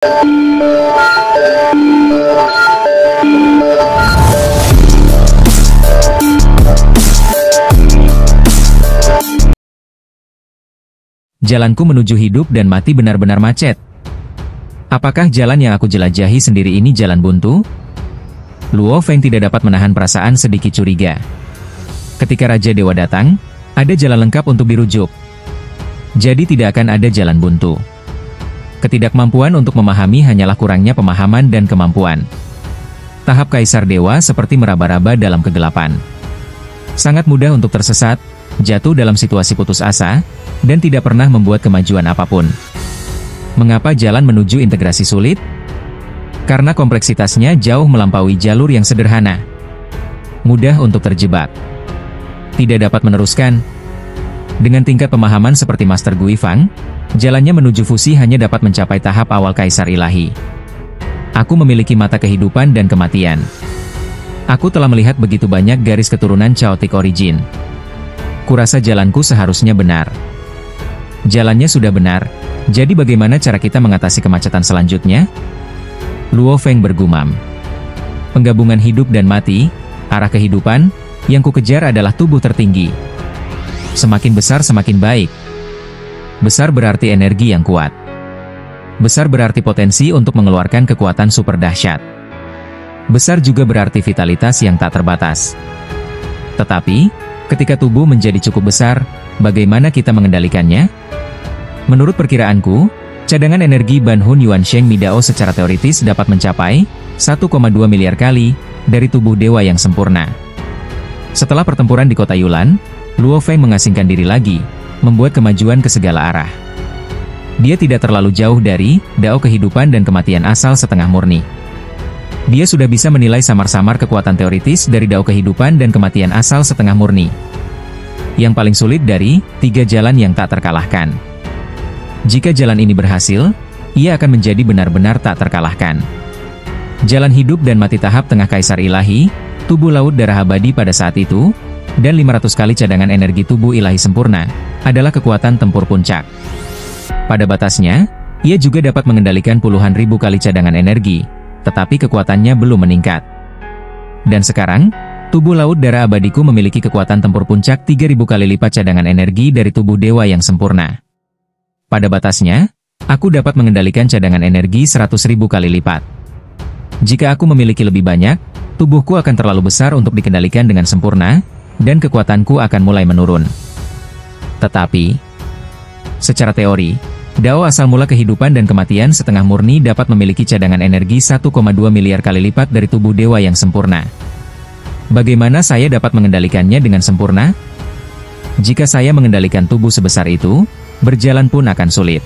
Jalanku menuju hidup dan mati benar-benar macet. Apakah jalan yang aku jelajahi sendiri ini jalan buntu? Luo Feng tidak dapat menahan perasaan sedikit curiga. Ketika Raja Dewa datang, ada jalan lengkap untuk dirujuk. Jadi tidak akan ada jalan buntu. Ketidakmampuan untuk memahami hanyalah kurangnya pemahaman dan kemampuan. Tahap Kaisar Dewa seperti meraba-raba dalam kegelapan. Sangat mudah untuk tersesat, jatuh dalam situasi putus asa, dan tidak pernah membuat kemajuan apapun. Mengapa jalan menuju integrasi sulit? Karena kompleksitasnya jauh melampaui jalur yang sederhana. Mudah untuk terjebak. Tidak dapat meneruskan. Dengan tingkat pemahaman seperti Master Gui Fang, jalannya menuju fusi hanya dapat mencapai tahap awal Kaisar Ilahi. Aku memiliki mata kehidupan dan kematian. Aku telah melihat begitu banyak garis keturunan Chaotic Origin. Kurasa jalanku seharusnya benar. Jalannya sudah benar, jadi bagaimana cara kita mengatasi kemacetan selanjutnya? Luo Feng bergumam. Penggabungan hidup dan mati, arah kehidupan, yang kukejar adalah tubuh tertinggi. Semakin besar semakin baik. Besar berarti energi yang kuat. Besar berarti potensi untuk mengeluarkan kekuatan super dahsyat. Besar juga berarti vitalitas yang tak terbatas. Tetapi, ketika tubuh menjadi cukup besar, bagaimana kita mengendalikannya? Menurut perkiraanku, cadangan energi Ban Hun Yuan Sheng Midao secara teoritis dapat mencapai 1,2 miliar kali dari tubuh dewa yang sempurna. Setelah pertempuran di kota Yulan, Luo Feng mengasingkan diri lagi, membuat kemajuan ke segala arah. Dia tidak terlalu jauh dari Dao kehidupan dan kematian asal setengah murni. Dia sudah bisa menilai samar-samar kekuatan teoritis dari Dao kehidupan dan kematian asal setengah murni. Yang paling sulit dari 3 jalan yang tak terkalahkan. Jika jalan ini berhasil, ia akan menjadi benar-benar tak terkalahkan. Jalan hidup dan mati tahap tengah Kaisar Ilahi, tubuh laut darah abadi pada saat itu, dan 500 kali cadangan energi tubuh ilahi sempurna, adalah kekuatan tempur puncak. Pada batasnya, ia juga dapat mengendalikan puluhan ribu kali cadangan energi, tetapi kekuatannya belum meningkat. Dan sekarang, tubuh laut darah abadiku memiliki kekuatan tempur puncak 3000 kali lipat cadangan energi dari tubuh dewa yang sempurna. Pada batasnya, aku dapat mengendalikan cadangan energi 100.000 kali lipat. Jika aku memiliki lebih banyak, tubuhku akan terlalu besar untuk dikendalikan dengan sempurna, dan kekuatanku akan mulai menurun. Tetapi, secara teori, Dao asal mula kehidupan dan kematian setengah murni dapat memiliki cadangan energi 1,2 miliar kali lipat dari tubuh dewa yang sempurna. Bagaimana saya dapat mengendalikannya dengan sempurna? Jika saya mengendalikan tubuh sebesar itu, berjalan pun akan sulit.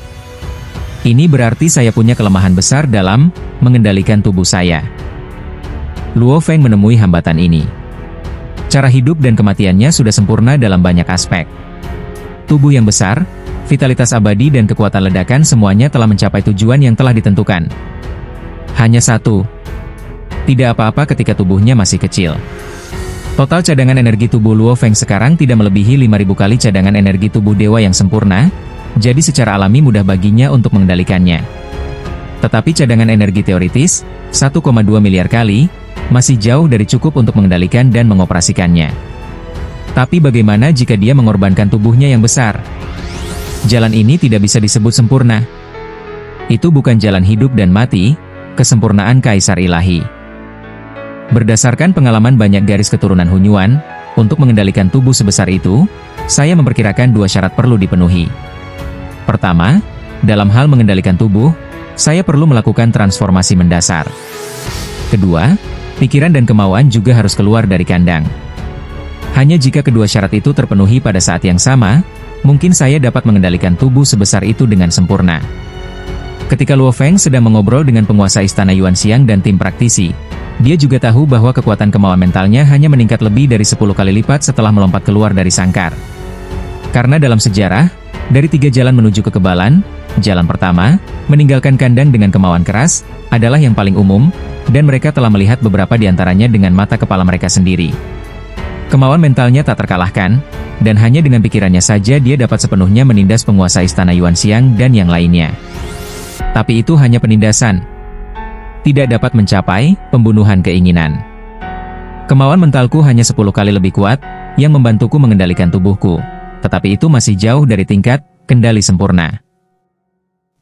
Ini berarti saya punya kelemahan besar dalam mengendalikan tubuh saya. Luo Feng menemui hambatan ini. Cara hidup dan kematiannya sudah sempurna dalam banyak aspek. Tubuh yang besar, vitalitas abadi dan kekuatan ledakan semuanya telah mencapai tujuan yang telah ditentukan. Hanya satu. Tidak apa-apa ketika tubuhnya masih kecil. Total cadangan energi tubuh Luo Feng sekarang tidak melebihi 5.000 kali cadangan energi tubuh dewa yang sempurna, jadi secara alami mudah baginya untuk mengendalikannya. Tetapi cadangan energi teoritis, 1,2 miliar kali, masih jauh dari cukup untuk mengendalikan dan mengoperasikannya. Tapi bagaimana jika dia mengorbankan tubuhnya yang besar? Jalan ini tidak bisa disebut sempurna. Itu bukan jalan hidup dan mati, kesempurnaan Kaisar Ilahi. Berdasarkan pengalaman banyak garis keturunan Hunyuan, untuk mengendalikan tubuh sebesar itu, saya memperkirakan 2 syarat perlu dipenuhi. Pertama, dalam hal mengendalikan tubuh, saya perlu melakukan transformasi mendasar. Kedua, pikiran dan kemauan juga harus keluar dari kandang. Hanya jika kedua syarat itu terpenuhi pada saat yang sama, mungkin saya dapat mengendalikan tubuh sebesar itu dengan sempurna. Ketika Luo Feng sedang mengobrol dengan penguasa Istana Yuanxiang dan tim praktisi, dia juga tahu bahwa kekuatan kemauan mentalnya hanya meningkat lebih dari 10 kali lipat setelah melompat keluar dari sangkar. Karena dalam sejarah, dari 3 jalan menuju kekebalan, jalan pertama, meninggalkan kandang dengan kemauan keras, adalah yang paling umum, dan mereka telah melihat beberapa di antaranya dengan mata kepala mereka sendiri. Kemauan mentalnya tak terkalahkan, dan hanya dengan pikirannya saja dia dapat sepenuhnya menindas penguasa Istana Yuanxiang dan yang lainnya. Tapi itu hanya penindasan. Tidak dapat mencapai pembunuhan keinginan. Kemauan mentalku hanya 10 kali lebih kuat, yang membantuku mengendalikan tubuhku. Tetapi itu masih jauh dari tingkat kendali sempurna.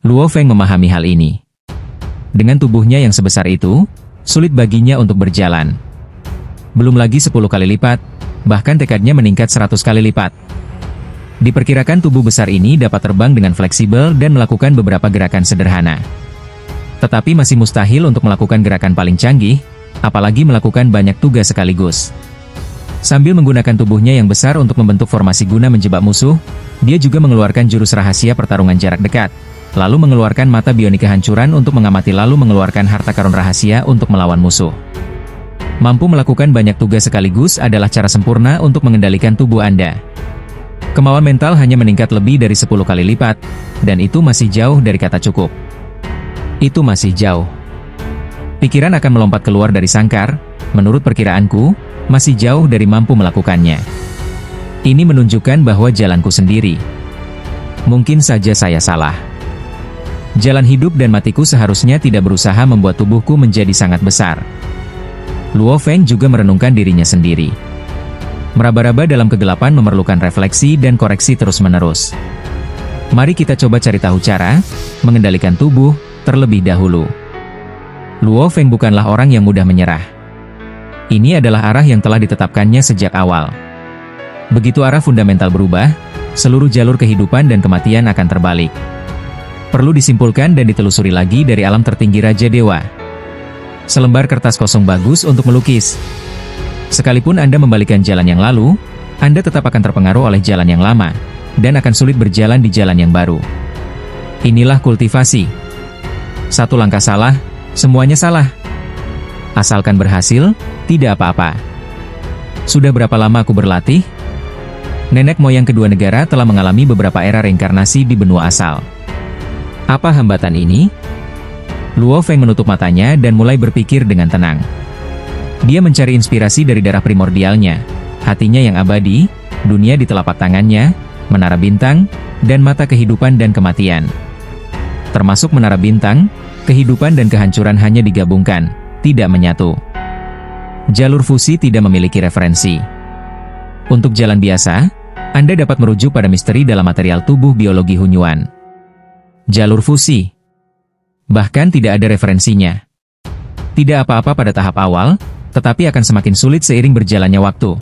Luo Feng memahami hal ini. Dengan tubuhnya yang sebesar itu, sulit baginya untuk berjalan. Belum lagi 10 kali lipat, bahkan tekadnya meningkat 100 kali lipat. Diperkirakan tubuh besar ini dapat terbang dengan fleksibel dan melakukan beberapa gerakan sederhana. Tetapi masih mustahil untuk melakukan gerakan paling canggih, apalagi melakukan banyak tugas sekaligus. Sambil menggunakan tubuhnya yang besar untuk membentuk formasi guna menjebak musuh, dia juga mengeluarkan jurus rahasia pertarungan jarak dekat, lalu mengeluarkan mata bionik kehancuran untuk mengamati, lalu mengeluarkan harta karun rahasia untuk melawan musuh. Mampu melakukan banyak tugas sekaligus adalah cara sempurna untuk mengendalikan tubuh Anda. Kemauan mental hanya meningkat lebih dari 10 kali lipat, dan itu masih jauh dari kata cukup. Itu masih jauh. Pikiran akan melompat keluar dari sangkar, menurut perkiraanku, masih jauh dari mampu melakukannya. Ini menunjukkan bahwa jalanku sendiri. Mungkin saja saya salah. Jalan hidup dan matiku seharusnya tidak berusaha membuat tubuhku menjadi sangat besar. Luo Feng juga merenungkan dirinya sendiri. Meraba-raba dalam kegelapan memerlukan refleksi dan koreksi terus-menerus. Mari kita coba cari tahu cara mengendalikan tubuh terlebih dahulu. Luo Feng bukanlah orang yang mudah menyerah. Ini adalah arah yang telah ditetapkannya sejak awal. Begitu arah fundamental berubah, seluruh jalur kehidupan dan kematian akan terbalik. Perlu disimpulkan dan ditelusuri lagi dari alam tertinggi Raja Dewa. Selembar kertas kosong bagus untuk melukis. Sekalipun Anda membalikkan jalan yang lalu, Anda tetap akan terpengaruh oleh jalan yang lama, dan akan sulit berjalan di jalan yang baru. Inilah kultivasi. Satu langkah salah, semuanya salah. Asalkan berhasil, tidak apa-apa. Sudah berapa lama aku berlatih? Nenek moyang kedua negara telah mengalami beberapa era reinkarnasi di benua asal. Apa hambatan ini? Luo Feng menutup matanya dan mulai berpikir dengan tenang. Dia mencari inspirasi dari darah primordialnya, hatinya yang abadi, dunia di telapak tangannya, menara bintang, dan mata kehidupan dan kematian. Termasuk menara bintang, kehidupan dan kehancuran hanya digabungkan, tidak menyatu. Jalur fusi tidak memiliki referensi. Untuk jalan biasa, Anda dapat merujuk pada misteri dalam material tubuh biologi Hunyuan. Jalur fusi bahkan tidak ada referensinya. Tidak apa-apa pada tahap awal, tetapi akan semakin sulit seiring berjalannya waktu.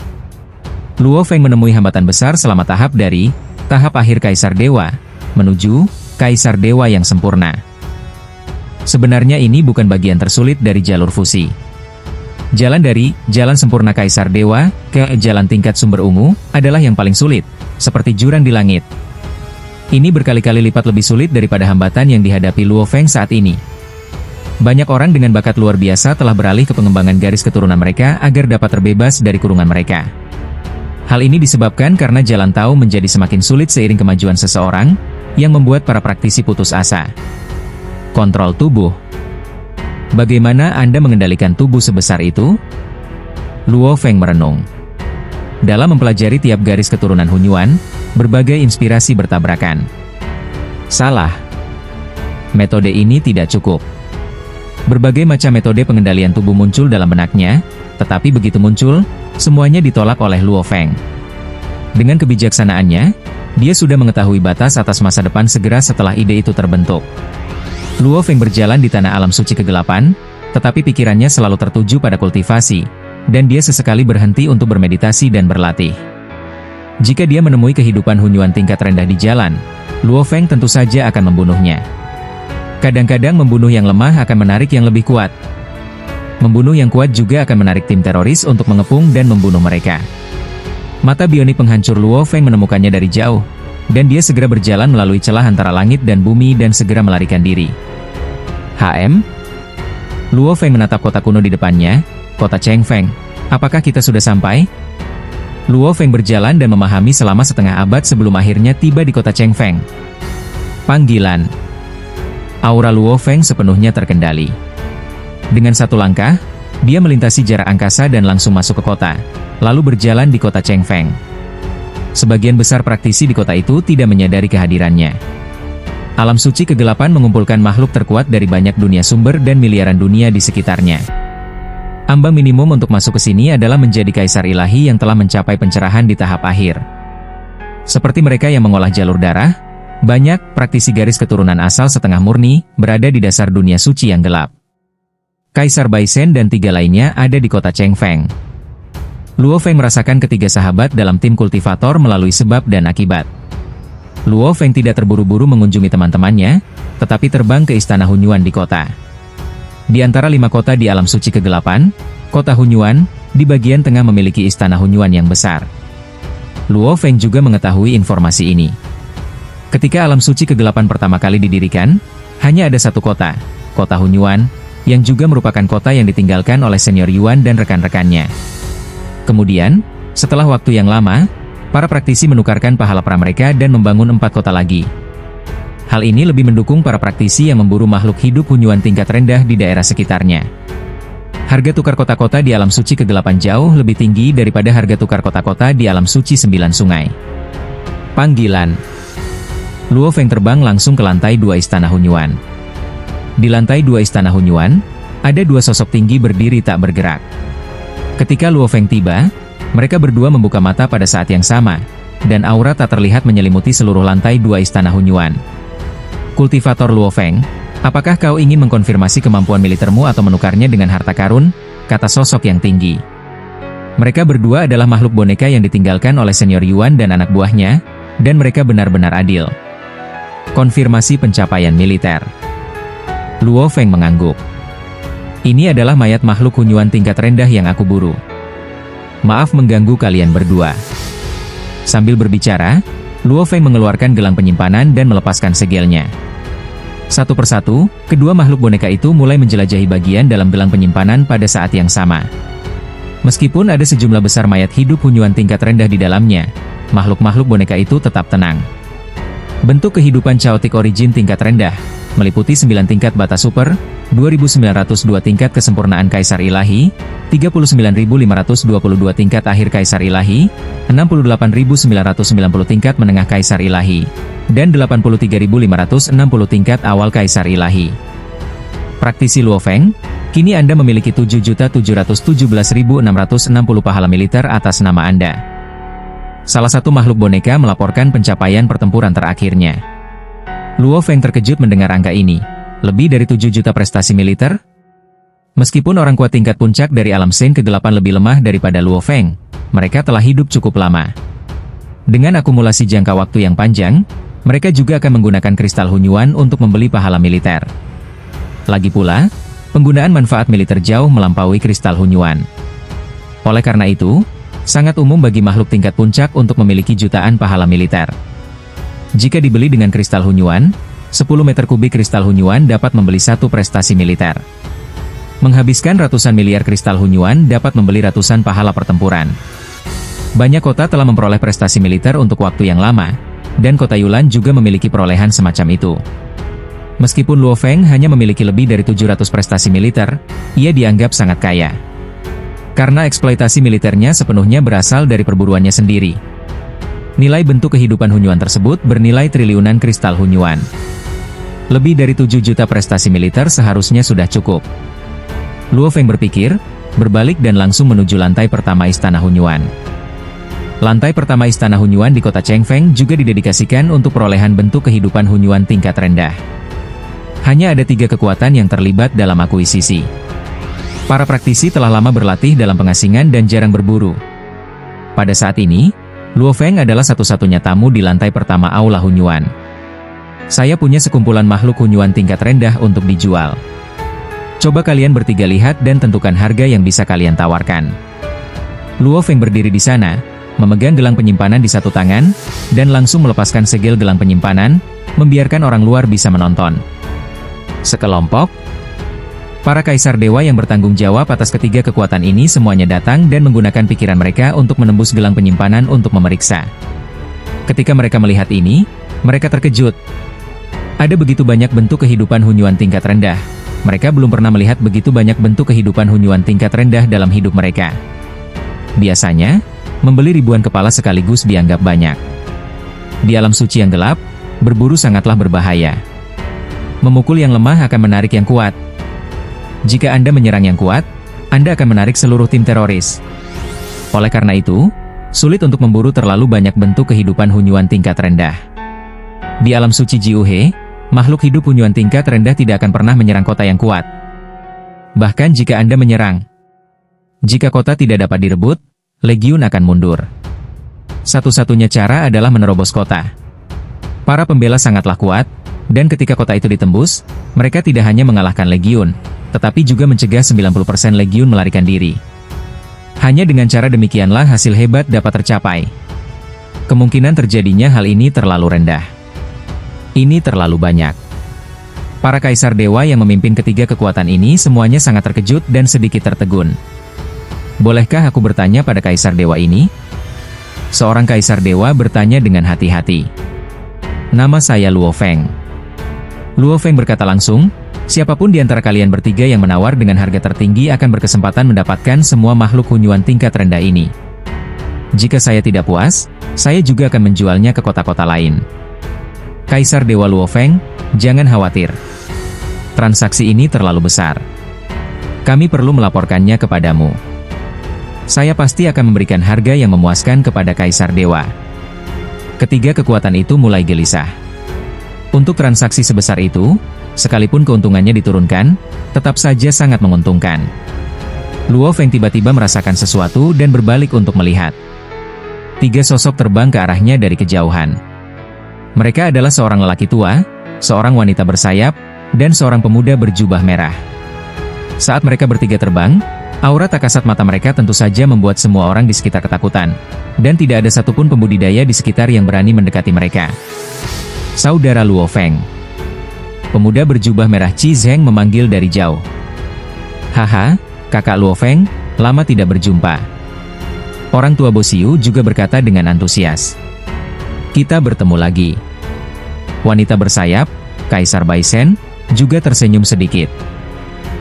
Luo Feng menemui hambatan besar selama tahap dari tahap akhir Kaisar Dewa menuju Kaisar Dewa yang sempurna. Sebenarnya ini bukan bagian tersulit dari jalur fusi. Jalan dari jalan sempurna Kaisar Dewa ke jalan tingkat sumber ungu adalah yang paling sulit, seperti jurang di langit. Ini berkali-kali lipat lebih sulit daripada hambatan yang dihadapi Luo Feng saat ini. Banyak orang dengan bakat luar biasa telah beralih ke pengembangan garis keturunan mereka agar dapat terbebas dari kurungan mereka. Hal ini disebabkan karena jalan tahu menjadi semakin sulit seiring kemajuan seseorang, yang membuat para praktisi putus asa. Kontrol tubuh. Bagaimana Anda mengendalikan tubuh sebesar itu? Luo Feng merenung. Dalam mempelajari tiap garis keturunan Hunyuan, berbagai inspirasi bertabrakan. Salah. Metode ini tidak cukup. Berbagai macam metode pengendalian tubuh muncul dalam benaknya, tetapi begitu muncul, semuanya ditolak oleh Luo Feng. Dengan kebijaksanaannya, dia sudah mengetahui batas atas masa depan segera setelah ide itu terbentuk. Luo Feng berjalan di tanah alam suci kegelapan, tetapi pikirannya selalu tertuju pada kultivasi, dan dia sesekali berhenti untuk bermeditasi dan berlatih. Jika dia menemui kehidupan Hunyuan tingkat rendah di jalan, Luo Feng tentu saja akan membunuhnya. Kadang-kadang membunuh yang lemah akan menarik yang lebih kuat. Membunuh yang kuat juga akan menarik tim teroris untuk mengepung dan membunuh mereka. Mata bionik penghancur Luo Feng menemukannya dari jauh, dan dia segera berjalan melalui celah antara langit dan bumi dan segera melarikan diri. Luo Feng menatap kota kuno di depannya, kota Chengfeng. Apakah kita sudah sampai? Luo Feng berjalan dan memahami selama setengah abad sebelum akhirnya tiba di kota Chengfeng. Panggilan. Aura Luo Feng sepenuhnya terkendali. Dengan satu langkah, dia melintasi jarak angkasa dan langsung masuk ke kota, lalu berjalan di kota Chengfeng. Sebagian besar praktisi di kota itu tidak menyadari kehadirannya. Alam suci kegelapan mengumpulkan makhluk terkuat dari banyak dunia sumber dan miliaran dunia di sekitarnya. Ambang minimum untuk masuk ke sini adalah menjadi kaisar ilahi yang telah mencapai pencerahan di tahap akhir. Seperti mereka yang mengolah jalur darah, banyak praktisi garis keturunan asal setengah murni berada di dasar dunia suci yang gelap. Kaisar Baisen dan 3 lainnya ada di kota Chengfeng. Luo Feng merasakan ketiga sahabat dalam tim kultivator melalui sebab dan akibat. Luo Feng tidak terburu-buru mengunjungi teman-temannya, tetapi terbang ke istana Hunyuan di kota. Di antara 5 kota di alam suci kegelapan, kota Hunyuan, di bagian tengah memiliki istana Hunyuan yang besar. Luo Feng juga mengetahui informasi ini. Ketika alam suci kegelapan pertama kali didirikan, hanya ada satu kota, kota Hunyuan, yang juga merupakan kota yang ditinggalkan oleh senior Yuan dan rekan-rekannya. Kemudian, setelah waktu yang lama, para praktisi menukarkan pahala pra mereka dan membangun 4 kota lagi. Hal ini lebih mendukung para praktisi yang memburu makhluk hidup Hunyuan tingkat rendah di daerah sekitarnya. Harga tukar kota-kota di alam suci kegelapan jauh lebih tinggi daripada harga tukar kota-kota di alam suci 9 sungai. Panggilan. Luo Feng terbang langsung ke lantai 2 istana Hunyuan. Di lantai 2 istana Hunyuan, ada 2 sosok tinggi berdiri tak bergerak. Ketika Luo Feng tiba, mereka berdua membuka mata pada saat yang sama, dan aura tak terlihat menyelimuti seluruh lantai 2 istana Hunyuan. Kultivator Luo Feng, apakah kau ingin mengkonfirmasi kemampuan militermu atau menukarnya dengan harta karun? Kata sosok yang tinggi. Mereka berdua adalah makhluk boneka yang ditinggalkan oleh senior Yuan dan anak buahnya, dan mereka benar-benar adil. Konfirmasi pencapaian militer. Luo Feng mengangguk. Ini adalah mayat makhluk Hunyuan tingkat rendah yang aku buru. Maaf mengganggu kalian berdua. Sambil berbicara, Luo Feng mengeluarkan gelang penyimpanan dan melepaskan segelnya. Satu persatu, kedua makhluk boneka itu mulai menjelajahi bagian dalam gelang penyimpanan pada saat yang sama. Meskipun ada sejumlah besar mayat hidup Hunyuan tingkat rendah di dalamnya, makhluk-makhluk boneka itu tetap tenang. Bentuk kehidupan Chaotic Origin tingkat rendah, meliputi 9 tingkat batas super, 2.902 tingkat kesempurnaan Kaisar Ilahi, 39.522 tingkat akhir Kaisar Ilahi, 68.990 tingkat menengah Kaisar Ilahi, dan 83.560 tingkat awal Kaisar Ilahi. Praktisi Luo Feng, kini Anda memiliki 7.717.660 pahala militer atas nama Anda. Salah satu makhluk boneka melaporkan pencapaian pertempuran terakhirnya. Luo Feng terkejut mendengar angka ini. Lebih dari 7 juta prestasi militer? Meskipun orang kuat tingkat puncak dari alam Sen kegelapan lebih lemah daripada Luo Feng, mereka telah hidup cukup lama. Dengan akumulasi jangka waktu yang panjang, mereka juga akan menggunakan kristal Hunyuan untuk membeli pahala militer. Lagi pula, penggunaan manfaat militer jauh melampaui kristal Hunyuan. Oleh karena itu, sangat umum bagi makhluk tingkat puncak untuk memiliki jutaan pahala militer. Jika dibeli dengan kristal Hunyuan, 10 meter kubik kristal Hunyuan dapat membeli 1 prestasi militer. Menghabiskan ratusan miliar kristal Hunyuan dapat membeli ratusan pahala pertempuran. Banyak kota telah memperoleh prestasi militer untuk waktu yang lama, dan kota Yulan juga memiliki perolehan semacam itu. Meskipun Luo Feng hanya memiliki lebih dari 700 prestasi militer, ia dianggap sangat kaya. Karena eksploitasi militernya sepenuhnya berasal dari perburuannya sendiri. Nilai bentuk kehidupan Hunyuan tersebut bernilai triliunan kristal Hunyuan. Lebih dari 7 juta prestasi militer seharusnya sudah cukup. Luo Feng berpikir, berbalik dan langsung menuju lantai pertama Istana Hunyuan. Lantai pertama Istana Hunyuan di kota Chengfeng juga didedikasikan untuk perolehan bentuk kehidupan Hunyuan tingkat rendah. Hanya ada 3 kekuatan yang terlibat dalam akuisisi. Para praktisi telah lama berlatih dalam pengasingan dan jarang berburu. Pada saat ini, Luo Feng adalah satu-satunya tamu di lantai pertama Aula Hunyuan. Saya punya sekumpulan makhluk Hunyuan tingkat rendah untuk dijual. Coba kalian bertiga lihat dan tentukan harga yang bisa kalian tawarkan. Luo Feng berdiri di sana, memegang gelang penyimpanan di satu tangan, dan langsung melepaskan segel gelang penyimpanan, membiarkan orang luar bisa menonton. Sekelompok para kaisar dewa yang bertanggung jawab atas ketiga kekuatan ini semuanya datang dan menggunakan pikiran mereka untuk menembus gelang penyimpanan untuk memeriksa. Ketika mereka melihat ini, mereka terkejut. Ada begitu banyak bentuk kehidupan Hunyuan tingkat rendah. Mereka belum pernah melihat begitu banyak bentuk kehidupan Hunyuan tingkat rendah dalam hidup mereka. Biasanya, membeli ribuan kepala sekaligus dianggap banyak. Di alam suci yang gelap, berburu sangatlah berbahaya. Memukul yang lemah akan menarik yang kuat. Jika Anda menyerang yang kuat, Anda akan menarik seluruh tim teroris. Oleh karena itu, sulit untuk memburu terlalu banyak bentuk kehidupan Hunyuan tingkat rendah. Di alam suci Jiuhe, makhluk hidup Hunyuan tingkat rendah tidak akan pernah menyerang kota yang kuat. Bahkan jika Anda menyerang, jika kota tidak dapat direbut, legiun akan mundur. Satu-satunya cara adalah menerobos kota. Para pembela sangatlah kuat, dan ketika kota itu ditembus, mereka tidak hanya mengalahkan legiun, tetapi juga mencegah 90% legiun melarikan diri. Hanya dengan cara demikianlah hasil hebat dapat tercapai. Kemungkinan terjadinya hal ini terlalu rendah. Ini terlalu banyak. Para kaisar dewa yang memimpin ketiga kekuatan ini semuanya sangat terkejut dan sedikit tertegun. Bolehkah aku bertanya pada kaisar dewa ini? Seorang kaisar dewa bertanya dengan hati-hati. Nama saya Luo Feng. Luo Feng berkata langsung, siapapun di antara kalian bertiga yang menawar dengan harga tertinggi akan berkesempatan mendapatkan semua makhluk Hunyuan tingkat rendah ini. Jika saya tidak puas, saya juga akan menjualnya ke kota-kota lain. Kaisar Dewa Luo Feng, jangan khawatir. Transaksi ini terlalu besar. Kami perlu melaporkannya kepadamu. Saya pasti akan memberikan harga yang memuaskan kepada Kaisar Dewa. Ketiga kekuatan itu mulai gelisah. Untuk transaksi sebesar itu, sekalipun keuntungannya diturunkan, tetap saja sangat menguntungkan. Luo Feng tiba-tiba merasakan sesuatu dan berbalik untuk melihat. Tiga sosok terbang ke arahnya dari kejauhan. Mereka adalah seorang lelaki tua, seorang wanita bersayap, dan seorang pemuda berjubah merah. Saat mereka bertiga terbang, aura tak kasat mata mereka tentu saja membuat semua orang di sekitar ketakutan, dan tidak ada satupun pembudidaya di sekitar yang berani mendekati mereka. Saudara Luo Feng. Pemuda berjubah merah Qi Zheng memanggil dari jauh. Haha, kakak Luo Feng, lama tidak berjumpa. Orang tua Bosiu juga berkata dengan antusias. Kita bertemu lagi. Wanita bersayap, Kaisar Baisen, juga tersenyum sedikit.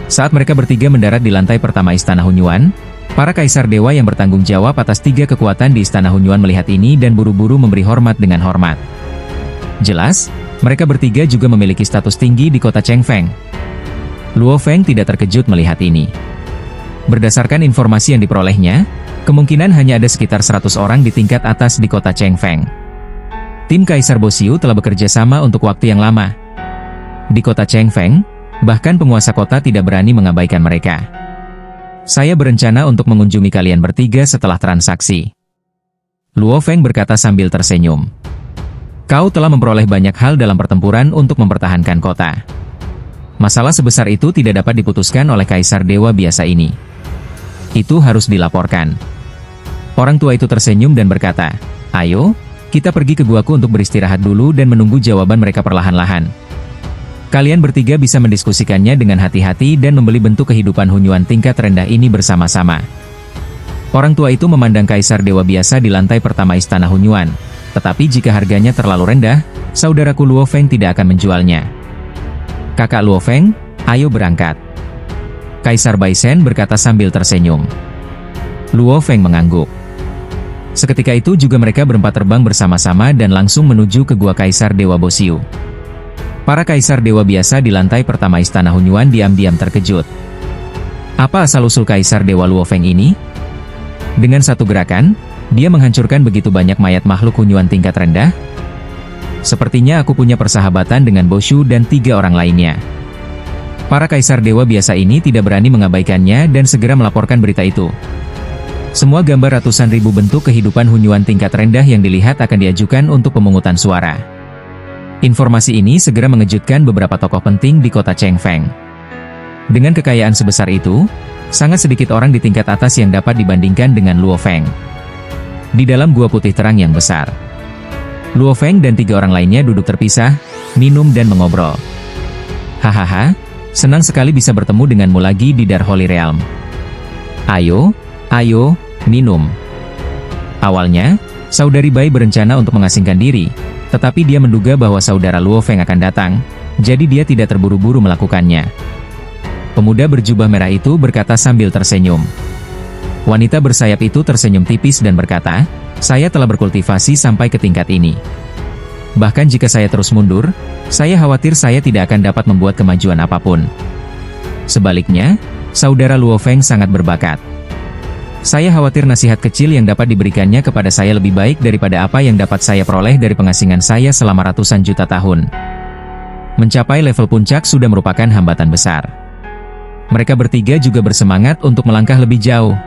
Saat mereka bertiga mendarat di lantai pertama Istana Hunyuan, para kaisar dewa yang bertanggung jawab atas tiga kekuatan di Istana Hunyuan melihat ini dan buru-buru memberi hormat dengan hormat. Jelas, mereka bertiga juga memiliki status tinggi di kota Chengfeng. Luo Feng tidak terkejut melihat ini. Berdasarkan informasi yang diperolehnya, kemungkinan hanya ada sekitar 100 orang di tingkat atas di kota Chengfeng. Tim Kaisar Bosiu telah bekerja sama untuk waktu yang lama. Di kota Chengfeng, bahkan penguasa kota tidak berani mengabaikan mereka. Saya berencana untuk mengunjungi kalian bertiga setelah transaksi. Luo Feng berkata sambil tersenyum. Kau telah memperoleh banyak hal dalam pertempuran untuk mempertahankan kota. Masalah sebesar itu tidak dapat diputuskan oleh Kaisar Dewa biasa ini. Itu harus dilaporkan. Orang tua itu tersenyum dan berkata, ayo, kita pergi ke guaku untuk beristirahat dulu dan menunggu jawaban mereka perlahan-lahan. Kalian bertiga bisa mendiskusikannya dengan hati-hati dan membeli bentuk kehidupan Hunyuan tingkat rendah ini bersama-sama. Orang tua itu memandang Kaisar Dewa biasa di lantai pertama Istana Hunyuan. Tetapi jika harganya terlalu rendah, saudaraku Luo Feng tidak akan menjualnya. Kakak Luo Feng, ayo berangkat. Kaisar Baisen berkata sambil tersenyum. Luo Feng mengangguk. Seketika itu juga mereka berempat terbang bersama-sama dan langsung menuju ke gua Kaisar Dewa Bosiu. Para kaisar dewa biasa di lantai pertama Istana Hunyuan diam-diam terkejut. Apa asal-usul Kaisar Dewa Luo Feng ini? Dengan satu gerakan, dia menghancurkan begitu banyak mayat makhluk Hunyuan tingkat rendah. Sepertinya aku punya persahabatan dengan Boshu dan 3 orang lainnya. Para kaisar dewa biasa ini tidak berani mengabaikannya dan segera melaporkan berita itu. Semua gambar ratusan ribu bentuk kehidupan Hunyuan tingkat rendah yang dilihat akan diajukan untuk pemungutan suara. Informasi ini segera mengejutkan beberapa tokoh penting di kota Chengfeng. Dengan kekayaan sebesar itu, sangat sedikit orang di tingkat atas yang dapat dibandingkan dengan Luo Feng. Di dalam gua putih terang yang besar, Luo Feng dan 3 orang lainnya duduk terpisah, minum dan mengobrol. Hahaha, senang sekali bisa bertemu denganmu lagi di Dark Holy Realm. Ayo, minum. Awalnya, saudari Bai berencana untuk mengasingkan diri, tetapi dia menduga bahwa saudara Luo Feng akan datang, jadi dia tidak terburu-buru melakukannya. Pemuda berjubah merah itu berkata sambil tersenyum. Wanita bersayap itu tersenyum tipis dan berkata, saya telah berkultivasi sampai ke tingkat ini. Bahkan jika saya terus mundur, saya khawatir saya tidak akan dapat membuat kemajuan apapun. Sebaliknya, saudara Luo Feng sangat berbakat. Saya khawatir nasihat kecil yang dapat diberikannya kepada saya lebih baik daripada apa yang dapat saya peroleh dari pengasingan saya selama ratusan juta tahun. Mencapai level puncak sudah merupakan hambatan besar. Mereka bertiga juga bersemangat untuk melangkah lebih jauh.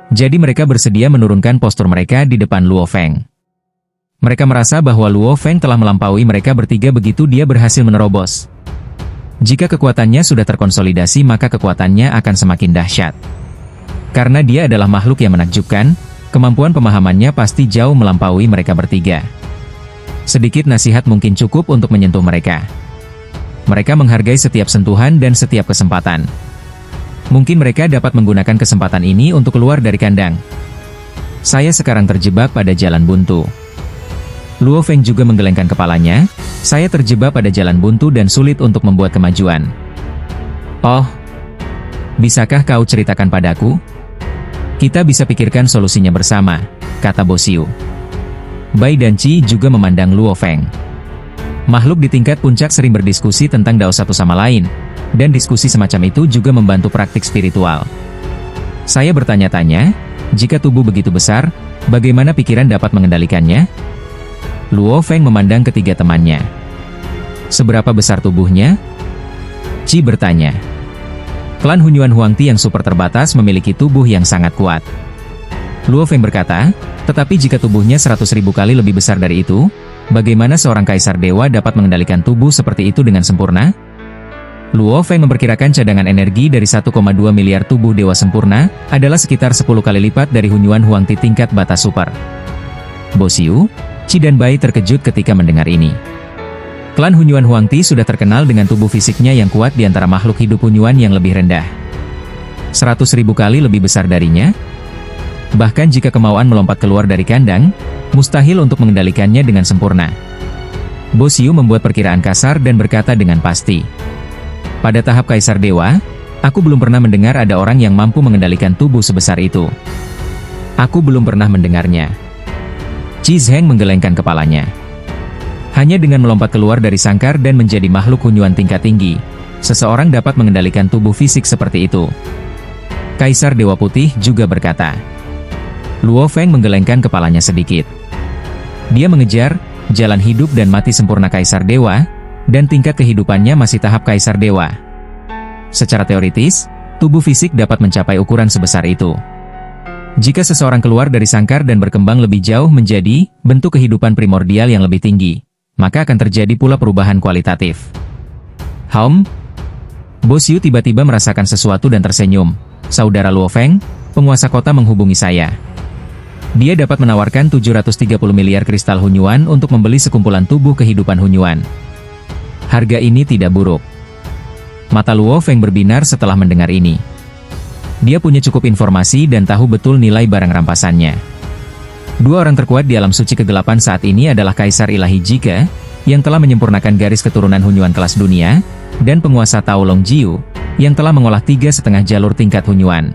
Jadi mereka bersedia menurunkan postur mereka di depan Luo Feng. Mereka merasa bahwa Luo Feng telah melampaui mereka bertiga begitu dia berhasil menerobos. Jika kekuatannya sudah terkonsolidasi maka kekuatannya akan semakin dahsyat. Karena dia adalah makhluk yang menakjubkan, kemampuan pemahamannya pasti jauh melampaui mereka bertiga. Sedikit nasihat mungkin cukup untuk menyentuh mereka. Mereka menghargai setiap sentuhan dan setiap kesempatan. Mungkin mereka dapat menggunakan kesempatan ini untuk keluar dari kandang. Saya sekarang terjebak pada jalan buntu. Luo Feng juga menggelengkan kepalanya, saya terjebak pada jalan buntu dan sulit untuk membuat kemajuan. Oh, bisakah kau ceritakan padaku? Kita bisa pikirkan solusinya bersama, kata Bo Xiu. Bai dan Qi juga memandang Luo Feng. Makhluk di tingkat puncak sering berdiskusi tentang dao satu sama lain, dan diskusi semacam itu juga membantu praktik spiritual. Saya bertanya-tanya, jika tubuh begitu besar, bagaimana pikiran dapat mengendalikannya? Luo Feng memandang ketiga temannya. Seberapa besar tubuhnya? Qi bertanya. Klan Hunyuan Huangti yang super terbatas memiliki tubuh yang sangat kuat. Luo Feng berkata, tetapi jika tubuhnya 100.000 kali lebih besar dari itu, bagaimana seorang kaisar dewa dapat mengendalikan tubuh seperti itu dengan sempurna? Luo Feng memperkirakan cadangan energi dari 1,2 miliar tubuh dewa sempurna, adalah sekitar 10 kali lipat dari Hunyuan Huangti tingkat batas super. Bo Xiu, Qi dan Bai terkejut ketika mendengar ini. Klan Hunyuan Huangti sudah terkenal dengan tubuh fisiknya yang kuat di antara makhluk hidup Hunyuan yang lebih rendah. 100.000 kali lebih besar darinya? Bahkan jika kemauan melompat keluar dari kandang, mustahil untuk mengendalikannya dengan sempurna. Bo Xiu membuat perkiraan kasar dan berkata dengan pasti. Pada tahap Kaisar Dewa, aku belum pernah mendengar ada orang yang mampu mengendalikan tubuh sebesar itu. Aku belum pernah mendengarnya. Qi Zheng menggelengkan kepalanya. Hanya dengan melompat keluar dari sangkar dan menjadi makhluk Hunyuan tingkat tinggi, seseorang dapat mengendalikan tubuh fisik seperti itu. Kaisar Dewa Putih juga berkata. Luo Feng menggelengkan kepalanya sedikit. Dia mengejar jalan hidup dan mati sempurna Kaisar Dewa, dan tingkat kehidupannya masih tahap Kaisar Dewa. Secara teoritis, tubuh fisik dapat mencapai ukuran sebesar itu. Jika seseorang keluar dari sangkar dan berkembang lebih jauh menjadi bentuk kehidupan primordial yang lebih tinggi, maka akan terjadi pula perubahan kualitatif. Bo Xiu tiba-tiba merasakan sesuatu dan tersenyum. Saudara Luo Feng, penguasa kota menghubungi saya. Dia dapat menawarkan 730 miliar kristal Hunyuan untuk membeli sekumpulan tubuh kehidupan Hunyuan. Harga ini tidak buruk. Mata Luo Feng berbinar setelah mendengar ini. Dia punya cukup informasi dan tahu betul nilai barang rampasannya. Dua orang terkuat di alam suci kegelapan saat ini adalah Kaisar Ilahi Jike, yang telah menyempurnakan garis keturunan Hunyuan kelas dunia, dan penguasa Tao Longjiu, yang telah mengolah 3,5 jalur tingkat Hunyuan.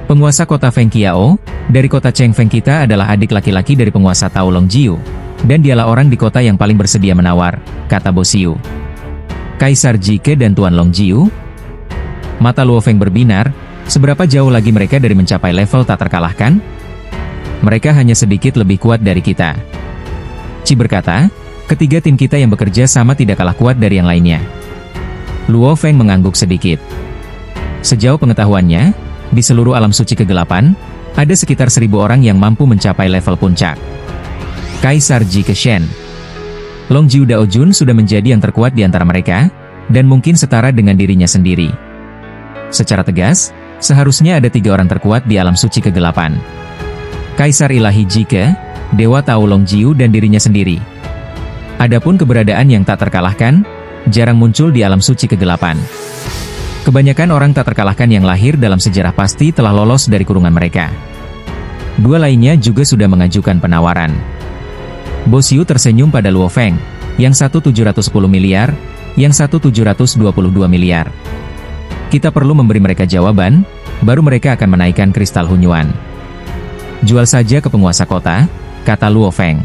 Penguasa kota Feng Qiao, dari kota Cheng Feng kita adalah adik laki-laki dari penguasa Tao Longjiu, dan dialah orang di kota yang paling bersedia menawar, kata Bo Xiu. Kaisar Jike dan Tuan Longjiu? Mata Luo Feng berbinar, seberapa jauh lagi mereka dari mencapai level tak terkalahkan? Mereka hanya sedikit lebih kuat dari kita. Qi berkata, ketiga tim kita yang bekerja sama tidak kalah kuat dari yang lainnya. Luo Feng mengangguk sedikit. Sejauh pengetahuannya, di seluruh alam suci kegelapan, ada sekitar 1.000 orang yang mampu mencapai level puncak. Kaisar Jike Shen. Longjiu Daojun sudah menjadi yang terkuat di antara mereka, dan mungkin setara dengan dirinya sendiri. Secara tegas, seharusnya ada 3 orang terkuat di alam suci kegelapan. Kaisar Ilahi Jike, Dewa Tao Longjiu dan dirinya sendiri. Adapun keberadaan yang tak terkalahkan, jarang muncul di alam suci kegelapan. Kebanyakan orang tak terkalahkan yang lahir dalam sejarah pasti telah lolos dari kurungan mereka. Dua lainnya juga sudah mengajukan penawaran. Bo Xiu tersenyum pada Luo Feng, yang satu 710 miliar, yang satu 722 miliar. Kita perlu memberi mereka jawaban, baru mereka akan menaikkan kristal Hunyuan. Jual saja ke penguasa kota, kata Luo Feng.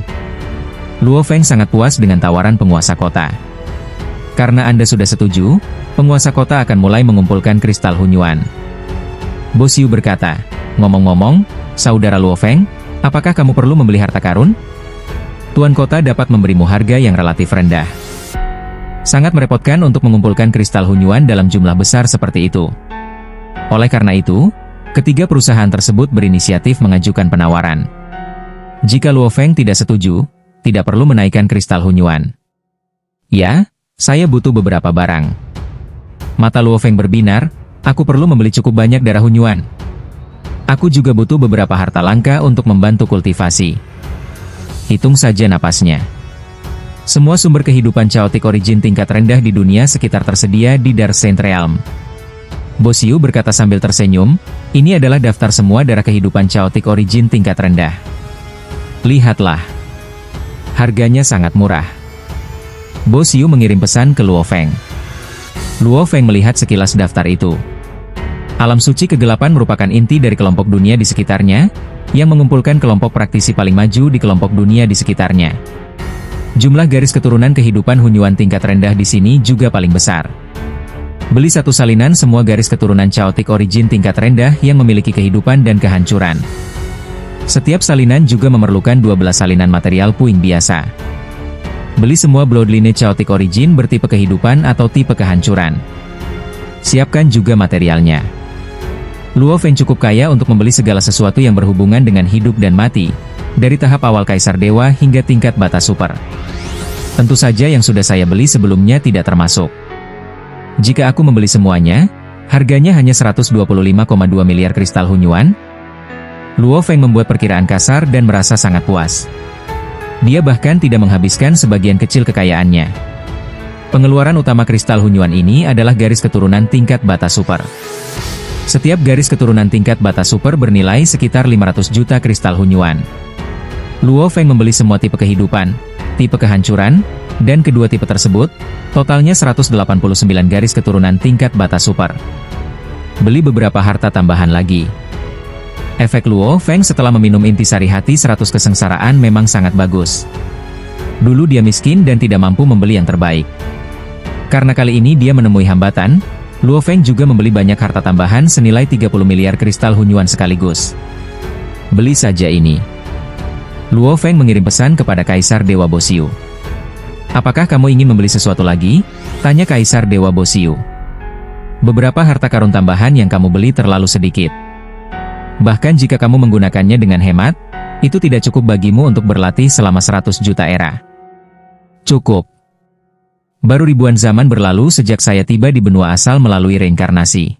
Luo Feng sangat puas dengan tawaran penguasa kota. Karena Anda sudah setuju, penguasa kota akan mulai mengumpulkan kristal Hunyuan. Bo Xiu berkata, ngomong-ngomong, saudara Luo Feng, apakah kamu perlu membeli harta karun? Tuan kota dapat memberimu harga yang relatif rendah. Sangat merepotkan untuk mengumpulkan kristal Hunyuan dalam jumlah besar seperti itu. Oleh karena itu, ketiga perusahaan tersebut berinisiatif mengajukan penawaran. Jika Luo Feng tidak setuju, tidak perlu menaikkan kristal Hunyuan. Ya, saya butuh beberapa barang. Mata Luo Feng berbinar, aku perlu membeli cukup banyak darah Hunyuan. Aku juga butuh beberapa harta langka untuk membantu kultivasi. Hitung saja napasnya. Semua sumber kehidupan Chaotic Origin tingkat rendah di dunia sekitar tersedia di Dark-Saint Realm. Bo Xiu berkata sambil tersenyum, ini adalah daftar semua darah kehidupan Chaotic Origin tingkat rendah. Lihatlah. Harganya sangat murah. Bo Xiu mengirim pesan ke Luo Feng. Luo Feng melihat sekilas daftar itu. Alam suci kegelapan merupakan inti dari kelompok dunia di sekitarnya, yang mengumpulkan kelompok praktisi paling maju di kelompok dunia di sekitarnya. Jumlah garis keturunan kehidupan Hunyuan tingkat rendah di sini juga paling besar. Beli satu salinan semua garis keturunan Chaotic Origin tingkat rendah yang memiliki kehidupan dan kehancuran. Setiap salinan juga memerlukan 12 salinan material puing biasa. Beli semua Bloodline Chaotic Origin bertipe kehidupan atau tipe kehancuran. Siapkan juga materialnya. Luo Feng cukup kaya untuk membeli segala sesuatu yang berhubungan dengan hidup dan mati, dari tahap awal Kaisar Dewa hingga tingkat batas super. Tentu saja yang sudah saya beli sebelumnya tidak termasuk. Jika aku membeli semuanya, harganya hanya 125,2 miliar kristal Hunyuan. Luo Feng membuat perkiraan kasar dan merasa sangat puas. Dia bahkan tidak menghabiskan sebagian kecil kekayaannya. Pengeluaran utama kristal Hunyuan ini adalah garis keturunan tingkat batas super. Setiap garis keturunan tingkat batas super bernilai sekitar 500 juta kristal Hunyuan. Luo Feng membeli semua tipe kehidupan, tipe kehancuran, dan kedua tipe tersebut, totalnya 189 garis keturunan tingkat batas super. Beli beberapa harta tambahan lagi. Efek Luo Feng setelah meminum intisari hati 100 kesengsaraan memang sangat bagus. Dulu dia miskin dan tidak mampu membeli yang terbaik. Karena kali ini dia menemui hambatan, Luo Feng juga membeli banyak harta tambahan senilai 30 miliar kristal Hunyuan sekaligus. Beli saja ini. Luo Feng mengirim pesan kepada Kaisar Dewa Bo Xiu. Apakah kamu ingin membeli sesuatu lagi? Tanya Kaisar Dewa Bo Xiu. Beberapa harta karun tambahan yang kamu beli terlalu sedikit. Bahkan jika kamu menggunakannya dengan hemat, itu tidak cukup bagimu untuk berlatih selama 100 juta era. Cukup. Baru ribuan zaman berlalu sejak saya tiba di benua asal melalui reinkarnasi.